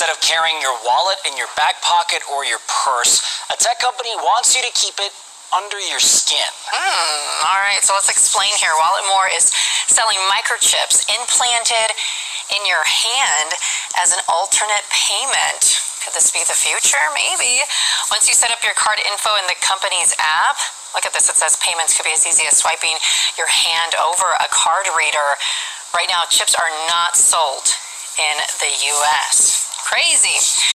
Instead of carrying your wallet in your back pocket or your purse, a tech company wants you to keep it under your skin. All right, so let's explain here. Walletmore is selling microchips implanted in your hand as an alternate payment. Could this be the future? Maybe. Once you set up your card info in the company's app, look at this, it says payments could be as easy as swiping your hand over a card reader. Right now, chips are not sold in the U.S. Crazy.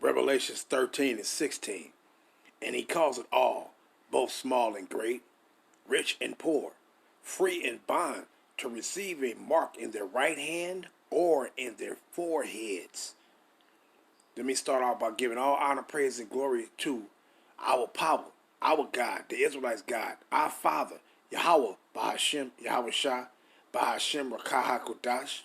Revelations 13 and 16. And he calls it all, both small and great, rich and poor, free and bond, to receive a mark in their right hand or in their foreheads. Let me start off by giving all honor, praise, and glory to our power, our God, the Israelites' God, our Father, Yahweh, Bahashem, Yahweh Shah, Bahashem, Rakah HaKodash,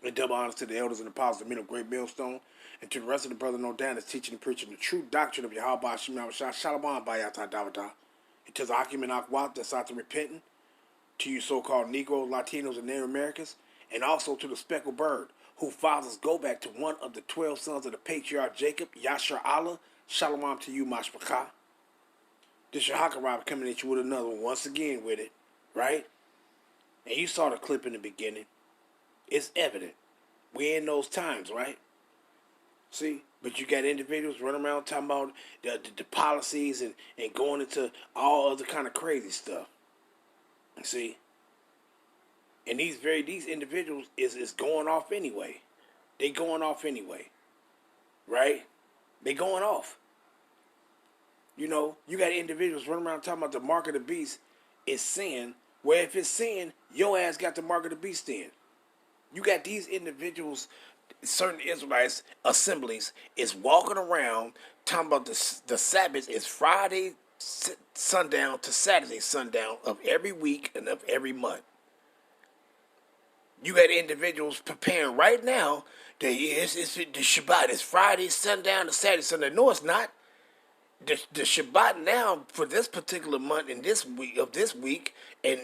and double honors to the elders and apostles of men of great millstone, and to the rest of the brother no down that's teaching and preaching the true doctrine of Yahweh Bahashem, Yahweh Shah, Shalom, Bayata Dawada, and to the Akim and Akwat that's out to repenting, to you so-called Negroes, Latinos, and Native Americans, and also to the speckled bird, whose fathers go back to one of the 12 sons of the patriarch Jacob, Yashar Allah, Shalom to you, Mashpachah. This your Hakarab coming at you with another one, once again with it, right? And you saw the clip in the beginning. It's evident. We're in those times, right? See? But you got individuals running around talking about the policies and going into all other kind of crazy stuff. See? And these individuals is going off anyway. They going off anyway. Right? They going off. You know, you got individuals running around talking about the mark of the beast is sin. Where if it's sin, your ass got the mark of the beast in. You got these individuals, certain Israelites assemblies is walking around talking about the Sabbath is Friday sundown to Saturday sundown of every week and of every month. You got individuals preparing right now that it's the Shabbat. It's Friday sundown to Saturday sundown. No, it's not. The Shabbat now for this particular month and this week and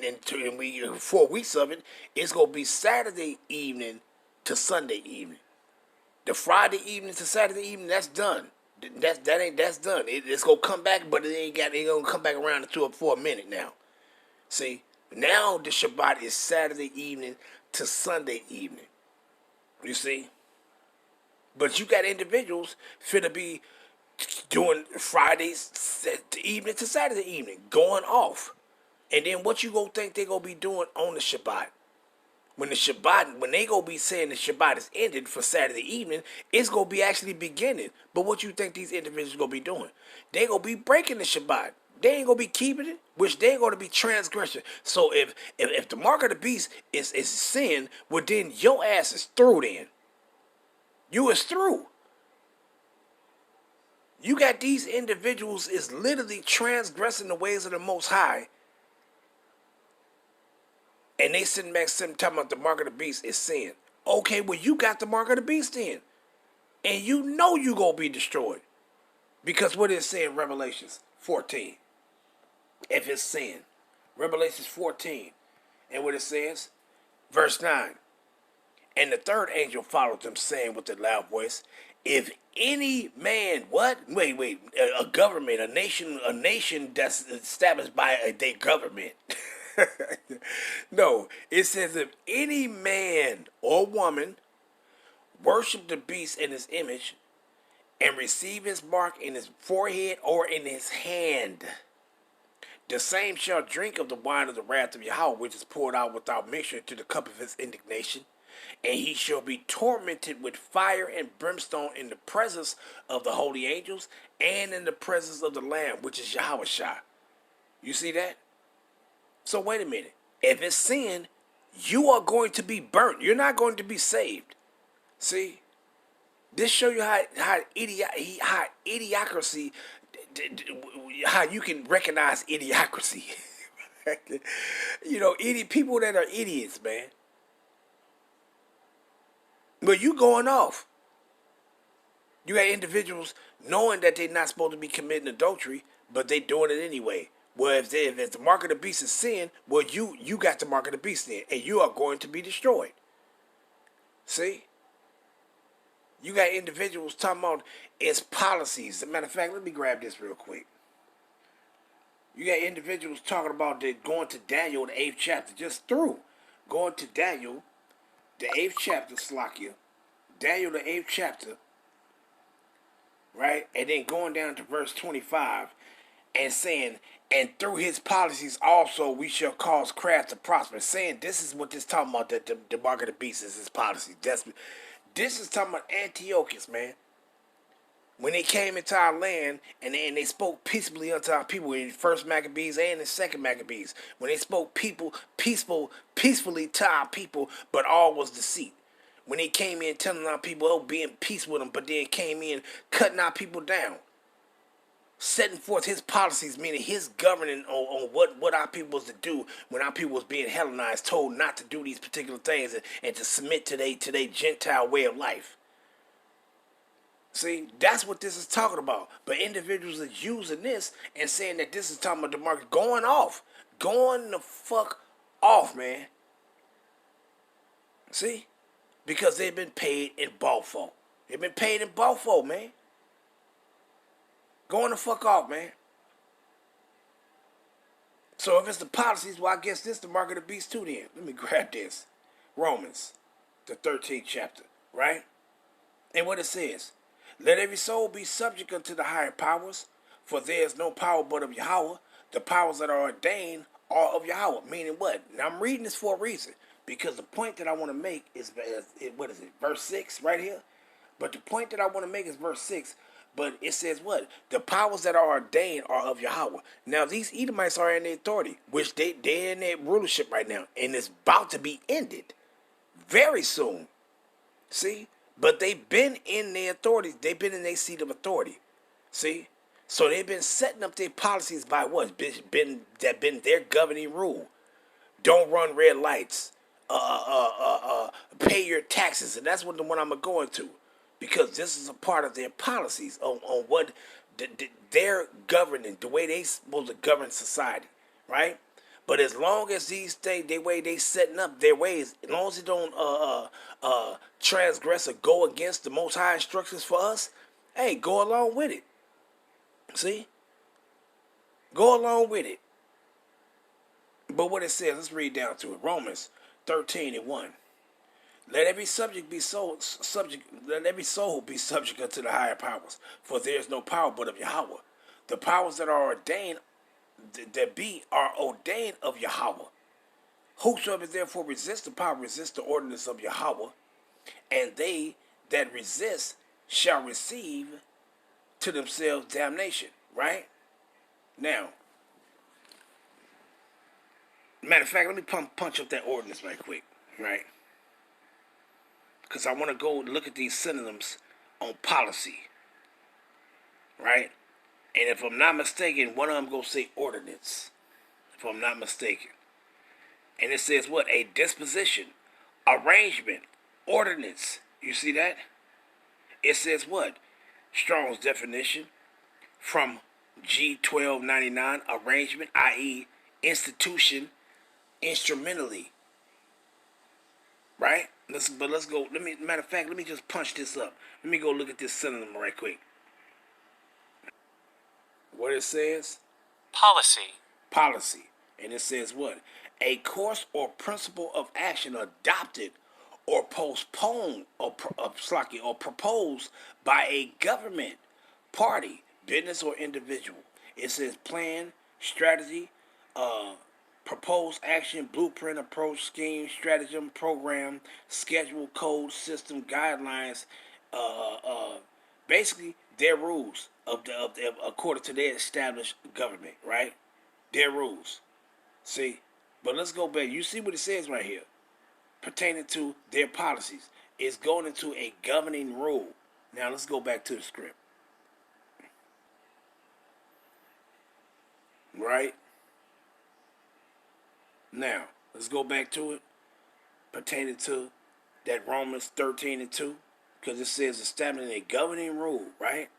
4 weeks of it, it's gonna be Saturday evening to Sunday evening. The Friday evening to Saturday evening, that's done. That's done. It's gonna come back, but it ain't gonna come back around for a minute now. See, now the Shabbat is Saturday evening to Sunday evening. You see, but you got individuals finna be doing Fridays evening to Saturday evening, going off. And then what you gonna think they gonna be doing on the Shabbat? When they gonna be saying the Shabbat is ended for Saturday evening, it's gonna be actually beginning. But what you think these individuals gonna be doing? They gonna be breaking the Shabbat. They ain't gonna be keeping it, which they ain't gonna be transgression. So if the mark of the beast is sin, well then your ass is through then. You is through. You got these individuals is literally transgressing the ways of the Most High. And they sitting back talking about the mark of the beast is sin. Okay, well you got the mark of the beast in. And you know you gonna be destroyed. Because what it say in Revelations 14. If it's sin. Revelations 14. And what it says, verse 9. And the third angel followed them, saying with a loud voice, if any man, what? Wait, a government, a nation that's established by a government. No, it says if any man or woman worship the beast in his image and receive his mark in his forehead or in his hand, the same shall drink of the wine of the wrath of Yahweh, which is poured out without mixture into the cup of his indignation. And he shall be tormented with fire and brimstone in the presence of the holy angels and in the presence of the Lamb, which is Yahweh Shah. You see that? So wait a minute. If it's sin, you are going to be burnt. You're not going to be saved. See? This show you how idiocracy, how you can recognize idiocracy. You know, people that are idiots, man. But you going off. You got individuals knowing that they're not supposed to be committing adultery, but they doing it anyway. Well, if the mark of the beast is sin, well, you got the mark of the beast in, and you are going to be destroyed. See? You got individuals talking about its policies. As a matter of fact, let me grab this real quick. You got individuals talking about going to Daniel, the 8th chapter, just through. Going to Daniel, the 8th chapter, Slakia. Daniel, the 8th chapter, right? And then going down to verse 25 and saying, and through his policies also we shall cause craft to prosper. Saying this is what this talking about, that the mark of the beast is his policy. This is talking about Antiochus, man. When they came into our land and they spoke peaceably unto our people in the first Maccabees and the second Maccabees. When they spoke peacefully to our people, but all was deceit. When they came in telling our people, oh, being peace with them, but then came in cutting our people down. Setting forth his policies, meaning his governing on what our people was to do when our people was being Hellenized, told not to do these particular things and to submit to their Gentile way of life. See, that's what this is talking about. But individuals are using this and saying that this is talking about the market going off. Going the fuck off, man. See? Because they've been paid in Balfour. They've been paid in Balfour, man. Going the fuck off, man. So if it's the policies, well, I guess this is the mark of the beast too then. Let me grab this. Romans, the 13th chapter, right? And what it says. Let every soul be subject unto the higher powers, for there is no power but of Yahweh. The powers that are ordained are of Yahweh. Meaning what? Now I'm reading this for a reason. Because the point that I want to make is, what is it, verse 6 right here? But the point that I want to make is verse 6. But it says what? The powers that are ordained are of Yahweh. Now these Edomites are in their authority, which they're in their rulership right now. And it's about to be ended very soon. See? But they've been in their authority. They've been in their seat of authority. See? So they've been setting up their policies by what? Been their governing rule. Don't run red lights. Pay your taxes. And that's what the one I'm going to. Because this is a part of their policies on what they're governing, the way they supposed to govern society. Right? But as long as these things, the way they setting up their ways, as long as it don't transgress or go against the Most High instructions for us, hey, go along with it. See? Go along with it. But what it says, let's read down to it. Romans 13:1. Let every subject be subject. Let every soul be subject unto the higher powers, for there is no power but of Yahweh. The powers that are ordained are ordained of Yahweh. Whosoever therefore resists the power resists the ordinance of Yahweh, and they that resist shall receive to themselves damnation. Right? Now, matter of fact, let me punch up that ordinance right quick. Right? Because I want to go look at these synonyms on policy. Right? And if I'm not mistaken, one of them go say ordinance. If I'm not mistaken. And it says what? A disposition, arrangement, ordinance. You see that? It says what? Strong's definition from G1299, arrangement, i.e. institution, instrumentally. Right? Let's go. Matter of fact, let me just punch this up. Let me go look at this synonym right quick. What it says? Policy. Policy. And it says what? A course or principle of action adopted or postponed or proposed by a government, party, business, or individual. It says plan, strategy, proposed action, blueprint, approach, scheme, stratagem, program, schedule, code, system, guidelines, basically their rules according to their established government, right? Their rules. See? But let's go back. You see what it says right here. Pertaining to their policies. It's going into a governing rule. Now let's go back to the script. Right? Now, let's go back to it. Pertaining to that Romans 13:2. Because it says establishing a governing rule, right?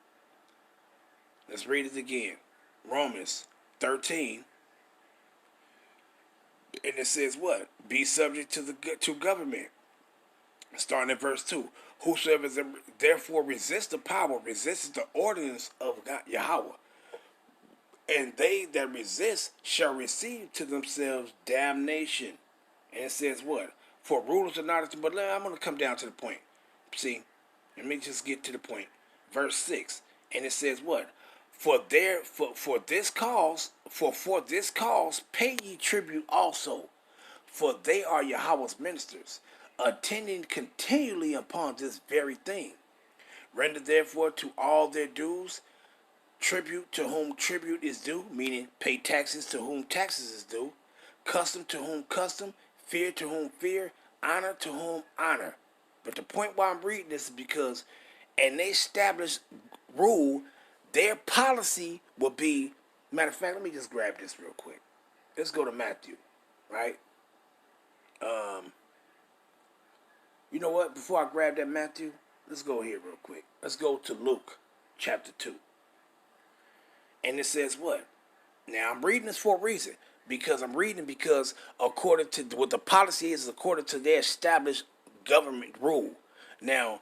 Let's read it again. Romans 13. And it says what? Be subject to government. Starting at verse 2. Whosoever therefore resists the power, resists the ordinance of God, Yahweh. And they that resist shall receive to themselves damnation. And it says what? For rulers are not, but I'm going to come down to the point. See, let me just get to the point. Verse 6. And it says what? For this cause pay ye tribute also, for they are Yahweh's ministers, attending continually upon this very thing. Render therefore to all their dues, tribute to whom tribute is due, meaning pay taxes to whom taxes is due, custom to whom custom, fear to whom fear, honor to whom honor. But the point why I'm reading this is because, and they established rule, their policy will be, matter of fact, let me just grab this real quick. Let's go to Matthew, right? You know what? Before I grab that Matthew, let's go here real quick. Let's go to Luke chapter 2. And it says what? Now, I'm reading this for a reason. Because according to what the policy is according to their established government rule. Now,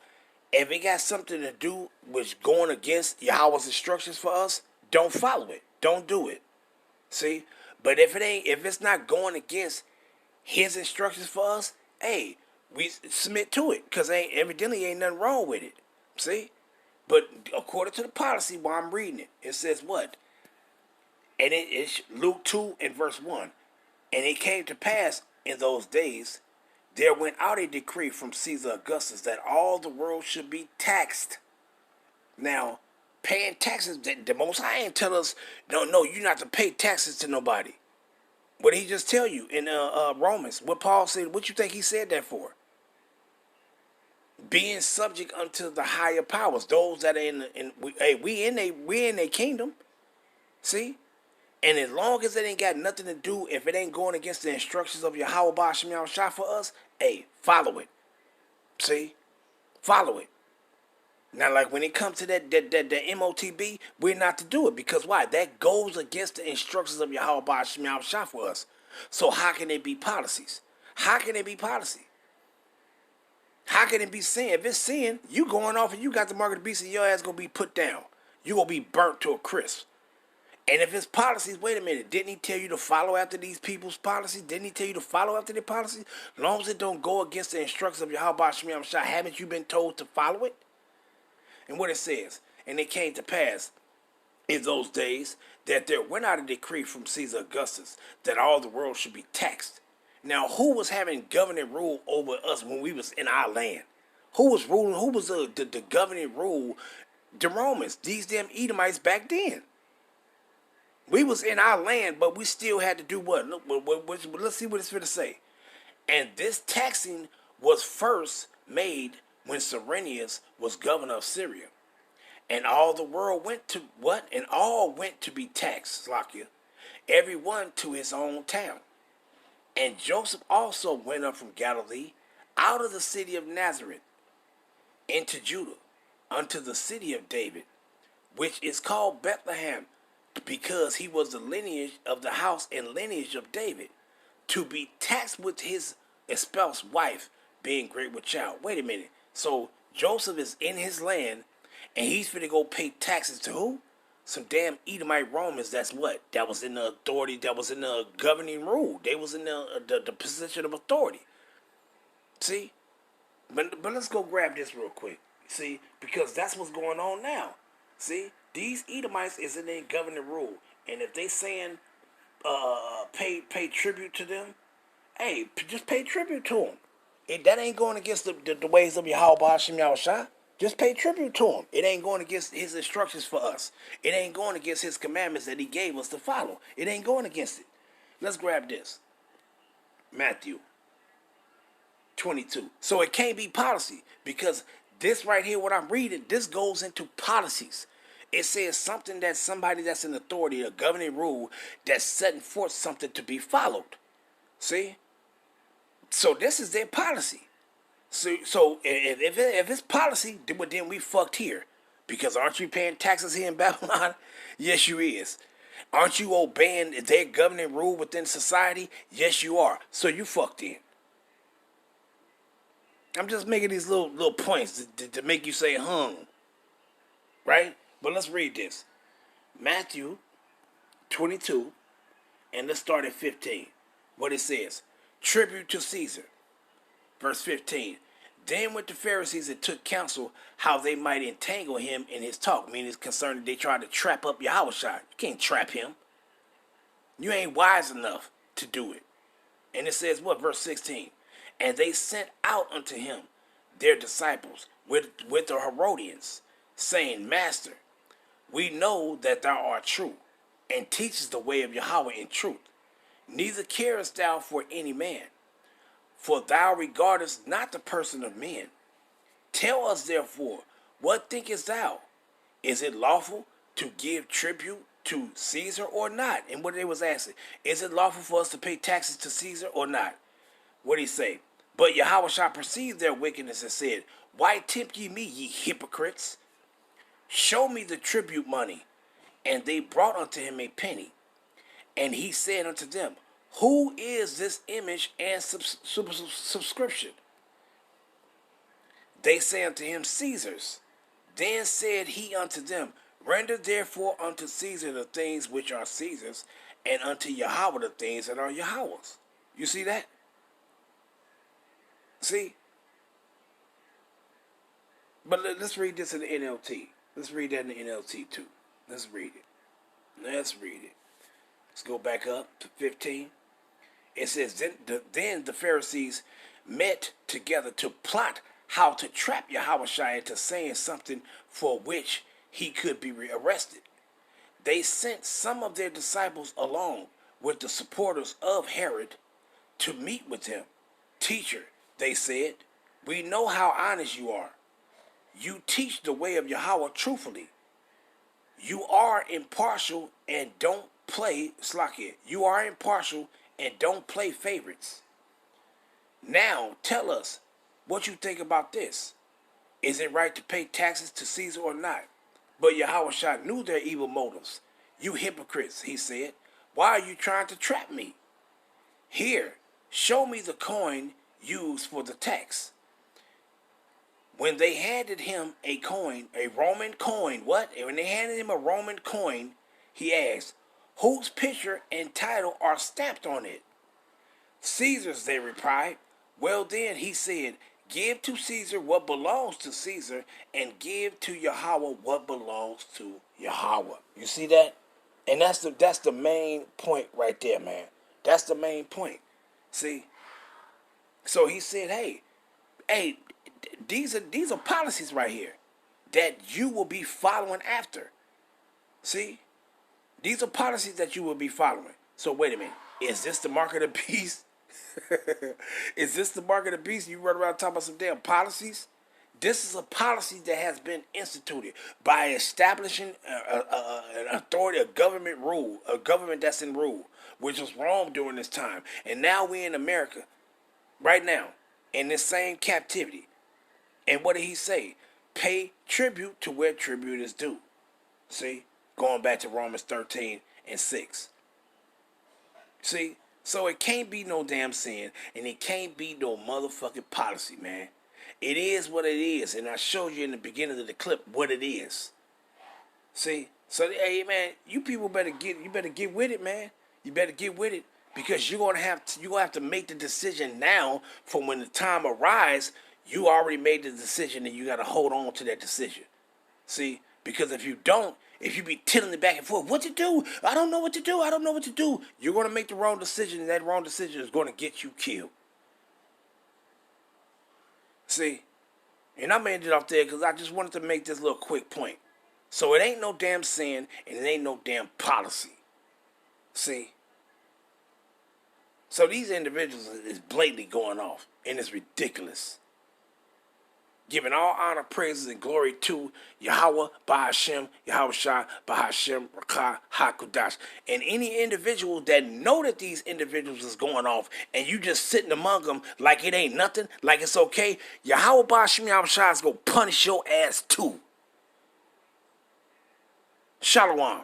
if it got something to do with going against Yahweh's instructions for us, don't follow it. Don't do it. See? But if it's not going against his instructions for us, hey, we submit to it. Because evidently ain't nothing wrong with it. See? But according to the policy, while I'm reading it, it says what? And it's Luke 2 and verse 1. And it came to pass in those days, there went out a decree from Caesar Augustus that all the world should be taxed. Now, paying taxes, the Most High ain't tell us, no, you're not to pay taxes to nobody. What did he just tell you in Romans? What Paul said, what you think he said that for? Being subject unto the higher powers, those that are we in a kingdom. See? And as long as it ain't got nothing to do, if it ain't going against the instructions of Howabout for us, hey, follow it. See? Follow it. Now, like when it comes to that MOTB, we're not to do it. Because why? That goes against the instructions of Howabout for us. So how can it be policies? How can it be policy? How can it be sin? If it's sin, you going off and you got the mark of the beast and your ass going to be put down. You going to be burnt to a crisp. And if it's policies, wait a minute, didn't he tell you to follow after these people's policies? Didn't he tell you to follow after their policies? As long as it don't go against the instructions of Yahweh Shah, haven't you been told to follow it? And what it says, and it came to pass in those days that there went out a decree from Caesar Augustus that all the world should be taxed. Now, who was having governing rule over us when we was in our land? Who was ruling? Who was the governing rule? The Romans, these damn Edomites back then. We was in our land, but we still had to do what? Look, let's see what it's going to say. And this taxing was first made when Cyrenius was governor of Syria. And all the world went to what? And all went to be taxed, Slakia. Every one to his own town. And Joseph also went up from Galilee, out of the city of Nazareth, into Judah, unto the city of David, which is called Bethlehem, because he was the lineage of the house and lineage of David, to be taxed with his espoused wife, being great with child. Wait a minute. So Joseph is in his land, and he's finna go pay taxes to who? Some damn Edomite Romans. That's what? That was in the authority. That was in the governing rule. They was in the position of authority. See? But let's go grab this real quick. See? Because that's what's going on now. See? These Edomites is in their governing rule. And if they saying pay tribute to them, hey, just pay tribute to them. That ain't going against the ways of Yahweh Shah. Just pay tribute to him. It ain't going against his instructions for us. It ain't going against his commandments that he gave us to follow. It ain't going against it. Let's grab this. Matthew 22. So it can't be policy, because this right here, what I'm reading, this goes into policies. It says something that somebody that's in authority, a governing rule, that's setting forth something to be followed. See? So this is their policy. So if it's policy, then we fucked here. Because aren't you paying taxes here in Babylon? Yes, you is. Aren't you obeying their governing rule within society? Yes, you are. So you fucked in. I'm just making these little points to make you say, right? But let's read this. Matthew 22, and let's start at 15. What it says, tribute to Caesar. Verse 15. Then went the Pharisees and took counsel how they might entangle him in his talk. Meaning it's concerned they tried to trap up Yahushua. You can't trap him. You ain't wise enough to do it. And it says what? Verse 16. And they sent out unto him their disciples with the Herodians, saying, Master, we know that thou art true, and teachest the way of Yahweh in truth. Neither carest thou for any man, for thou regardest not the person of men. Tell us therefore, what thinkest thou? Is it lawful to give tribute to Caesar or not? And what they was asking, is it lawful for us to pay taxes to Caesar or not? What did he say? But Yahushua perceived their wickedness and said, Why tempt ye me, ye hypocrites? Show me the tribute money. And they brought unto him a penny. And he said unto them, Who is this image and subscription? They say unto him, Caesar's. Then said he unto them, Render therefore unto Caesar the things which are Caesar's, and unto Yahweh the things that are Yahweh's. You see that? See? But let's read this in the NLT. Let's read that in the NLT too. Let's read it. Let's go back up to 15. It says, Then the Pharisees met together to plot how to trap Yahushua into saying something for which he could be arrested. They sent some of their disciples along with the supporters of Herod to meet with him. Teacher, they said, we know how honest you are. You teach the way of Yahweh truthfully. You are impartial and don't play slakia. You are impartial and don't play favorites. Now tell us what you think about this. Is it right to pay taxes to Caesar or not? But Yahushua knew their evil motives. You hypocrites, he said. Why are you trying to trap me? Here, show me the coin used for the tax. When they handed him a coin, a Roman coin, when they handed him a Roman coin, he asked, whose picture and title are stamped on it? Caesar's, they replied. Well then, he said, give to Caesar what belongs to Caesar, and give to Yahweh what belongs to Yahweh. You see that? And that's the main point right there, man. That's the main point. See? So he said, hey, these are policies right here that you will be following after. See? These are policies that you will be following. So wait a minute. Is this the mark of the beast? Is this the mark of the beast? You run around talking about some damn policies? This is a policy that has been instituted by establishing an authority, a government rule, a government that's in rule, which was wrong during this time. And now we're in America, right now, in this same captivity. And what did he say? Pay tribute to where tribute is due. See? Going back to Romans 13 and 6. See? So it can't be no damn sin, and it can't be no motherfucking policy, man. It is what it is, and I showed you in the beginning of the clip what it is. See? So, hey, man, you people better get with it, man. You better get with it, because you're gonna have to make the decision now. For when the time arrives, you already made the decision, and you got to hold on to that decision. See? Because if you don't, if you be tilting it back and forth, what to do? I don't know what to do. I don't know what to do. You're going to make the wrong decision, and that wrong decision is going to get you killed. See? And I'm ending off there because I just wanted to make this little quick point. So it ain't no damn sin, and it ain't no damn policy. See? So these individuals is blatantly going off, and it's ridiculous. Giving all honor, praises, and glory to Yahweh, Bahashem, Yahushua, Bahashem, Rakah, HaKudash. And any individual that know that these individuals is going off, and you just sitting among them like it ain't nothing, like it's okay, Yahweh, Bahashem, Yahushua is going to punish your ass too. Shalom.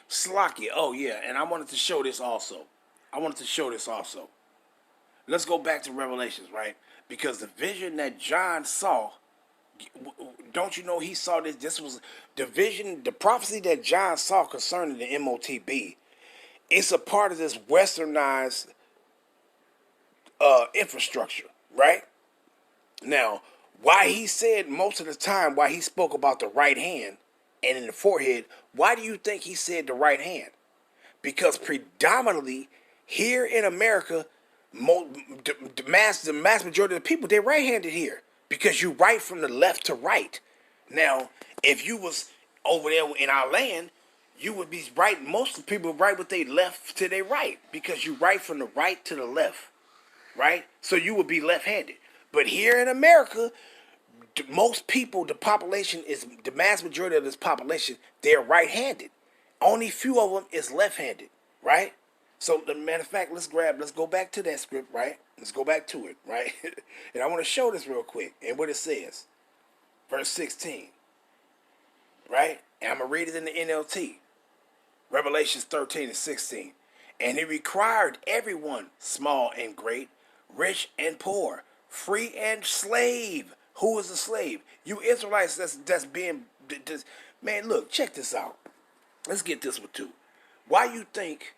Slakia. Oh, yeah, and I wanted to show this also. let's go back to Revelations, right? Because the vision that John saw, don't you know he saw this? This was the vision, the prophecy that John saw concerning the MOTB. It's a part of this westernized infrastructure, right? Now, why he said most of the time, why he spoke about the right hand and in the forehead, why do you think he said the right hand? Because predominantly here in America, the mass majority of the people, they're right-handed here because you write from the left to right. Now, if you was over there in our land, you would be right. Most of the people write with their left to their right because you write from the right to the left, right? So you would be left-handed. But here in America, most people, the population is the mass majority of this population, they're right-handed. Only few of them is left-handed, right? So, the matter of fact, let's go back to that script, right? Let's go back to it, right? And I want to show this real quick and what it says. Verse 16, right? And I'm going to read it in the NLT. Revelations 13 and 16. And he required everyone, small and great, rich and poor, free and slave. Who is a slave? You Israelites that's being... Man, look, check this out. Let's get this one too. Why you think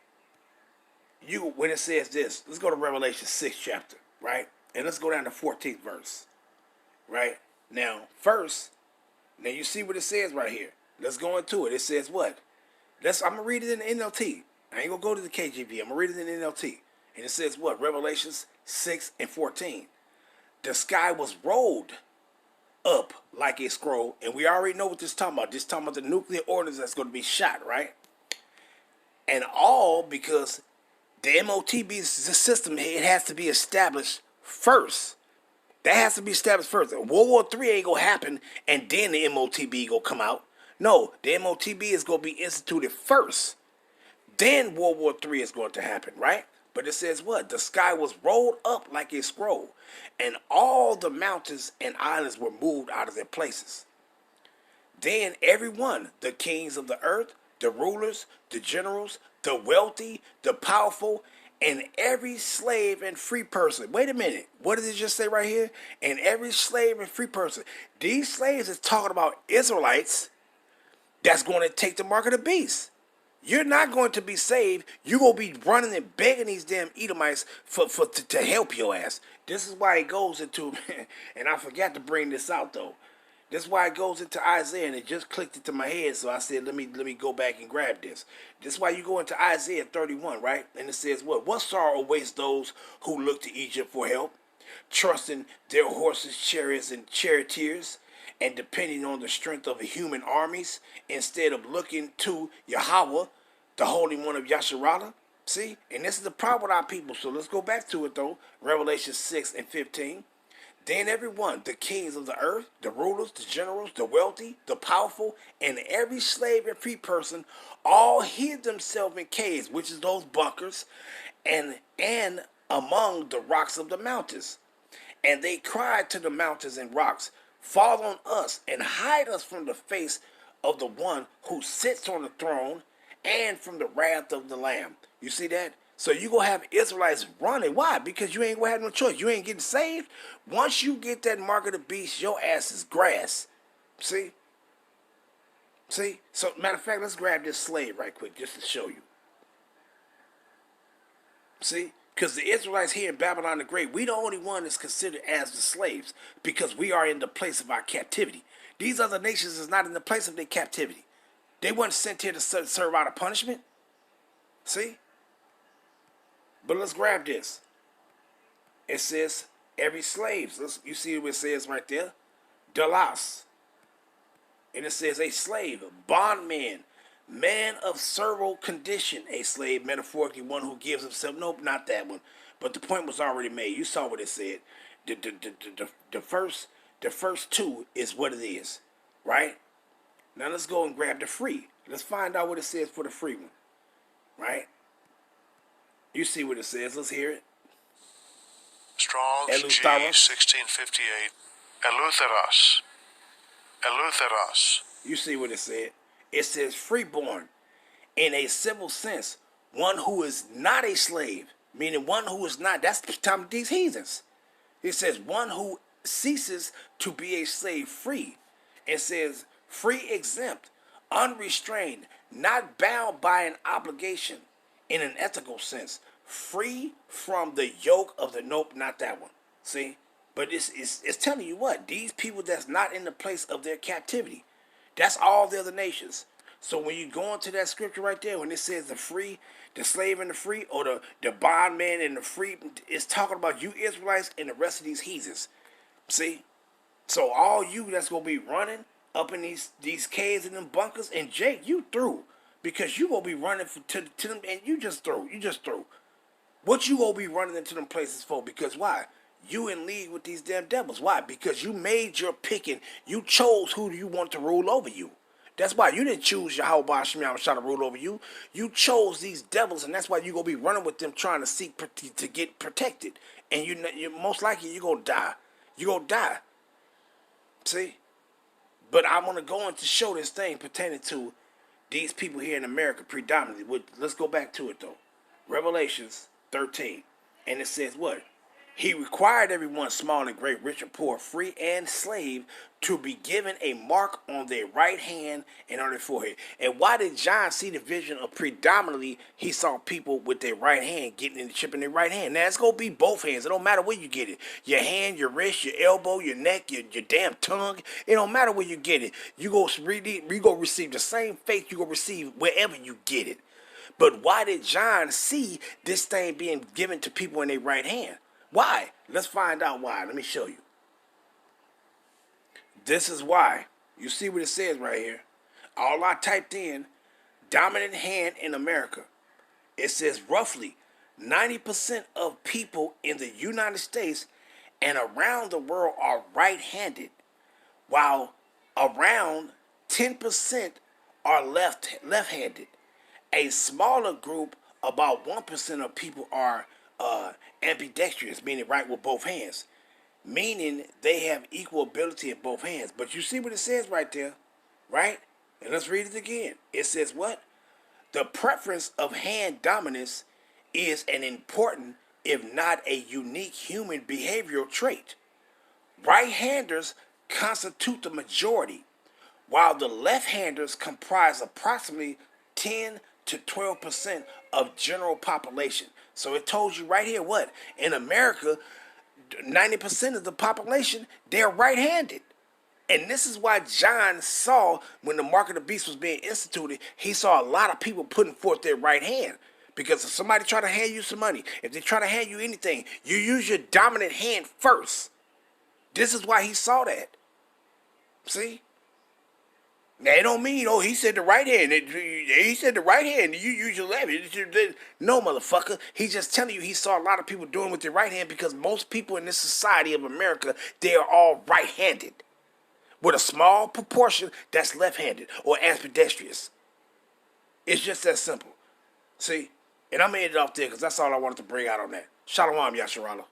when it says this, let's go to Revelation 6 chapter, right? And let's go down to 14th verse, right? Now, first, now you see what it says right here. Let's go into it. It says what? I'm going to read it in the NLT. I ain't going to go to the KJV. I'm going to read it in the NLT. And it says what? Revelations 6 and 14. The sky was rolled up like a scroll. And we already know what this is talking about. This is talking about the nuclear ordnance that's going to be shot, right? And all because the MOTB system, it has to be established first. That has to be established first. World War III ain't going to happen and then the MOTB going to come out. No, the MOTB is going to be instituted first. Then World War III is going to happen, right? But it says what? The sky was rolled up like a scroll, and all the mountains and islands were moved out of their places. Then everyone, the kings of the earth, the rulers, the generals, the wealthy, the powerful, and every slave and free person. Wait a minute. What did it just say right here? And every slave and free person. These slaves is talking about Israelites that's going to take the mark of the beast. You're not going to be saved. You're going to be running and begging these damn Edomites to help your ass. This is why it goes into, and I forgot to bring this out though. This is why it goes into Isaiah, and it just clicked into my head. So I said, let me go back and grab this. This is why you go into Isaiah 31, right? And it says what? What sorrow awaits those who look to Egypt for help, trusting their horses, chariots, and charioteers, and depending on the strength of human armies instead of looking to Yahweh, the Holy One of Yasharallah. See? And this is the problem with our people. So let's go back to it though. Revelation 6 and 15. Then everyone, the kings of the earth, the rulers, the generals, the wealthy, the powerful, and every slave and free person, all hid themselves in caves, which is those bunkers, and among the rocks of the mountains. And they cried to the mountains and rocks, fall on us and hide us from the face of the one who sits on the throne and from the wrath of the Lamb. You see that? So you're going to have Israelites running. Why? Because you ain't going to have no choice. You ain't getting saved. Once you get that mark of the beast, your ass is grass. See? See? So, matter of fact, let's grab this slave right quick just to show you. See? Because the Israelites here in Babylon the Great, we the only one that's considered as the slaves because we are in the place of our captivity. These other nations is not in the place of their captivity. They weren't sent here to serve out a punishment. See? But let's grab this. It says, every slave. You see what it says right there? Dalas. And it says a slave, a bondman, man of servile condition. A slave, metaphorically, one who gives himself. Nope, not that one. But the point was already made. You saw what it said. The first two is what it is. Right? Now let's go and grab the free. Let's find out what it says for the free one. Right? You see what it says. Let's hear it. Strong's G 1658. Eleutheros. Eleutheros. You see what it said. It says freeborn in a civil sense. One who is not a slave. meaning one who is not. That's the time of these heathens. It says one who ceases to be a slave free. It says free, exempt, unrestrained, not bound by an obligation in an ethical sense, free from the yoke of the nope, not that one. See? But it's telling you what, these people that's not in the place of their captivity, that's all the other nations. So when you go into that scripture right there, when it says the free, the slave and the free, or the bondman and the free, it's talking about you Israelites and the rest of these heathens. See? So all you that's gonna be running up in these caves and them bunkers, and Jake, you through. Because you gonna be running to them, and you just through. You just through. What you gonna be running into them places for? Because why? You in league with these damn devils. Why? Because you made your picking. You chose who you want to rule over you. That's why you didn't choose your Howabout trying to rule over you. You chose these devils, and that's why you gonna be running with them, trying to seek to get protected. And you most likely you gonna die. You gonna die. See? But I want to go on to show this thing pertaining to these people here in America predominantly. Let's go back to it though. Revelations 13. And it says what? He required everyone, small and great, rich and poor, free and slave, to be given a mark on their right hand and on their forehead. And why did John see the vision of predominantly he saw people with their right hand getting in the chip in their right hand? Now it's going to be both hands. It don't matter where you get it. Your hand, your wrist, your elbow, your neck, your damn tongue. It don't matter where you get it. You go receive the same faith you go receive wherever you get it. But why did John see this thing being given to people in their right hand? Why? Let's find out why. Let me show you. This is why. You see what it says right here. All I typed in, dominant hand in America. It says roughly 90% of people in the United States and around the world are right-handed, while around 10% are left-handed. A smaller group, about 1% of people are ambidextrous, meaning right with both hands, meaning they have equal ability in both hands. But you see what it says right there, right? And let's read it again. It says what? The preference of hand dominance is an important, if not a unique, human behavioral trait. Right-handers constitute the majority, while the left-handers comprise approximately 10 to 12% of general population. So it told you right here what? In America, 90% of the population, they're right-handed. And this is why John saw, when the mark of the beast was being instituted, he saw a lot of people putting forth their right hand. Because if somebody try to hand you some money, if they try to hand you anything, you use your dominant hand first. This is why he saw that. See? Now, it don't mean, oh, he said the right hand. He said the right hand. You use your left. No, motherfucker. He's just telling you he saw a lot of people doing with their right hand because most people in this society of America, they are all right-handed. With a small proportion that's left-handed or ambidextrous. It's just that simple. See? And I'm going to end it off there because that's all I wanted to bring out on that. Shalom, Yasharallah.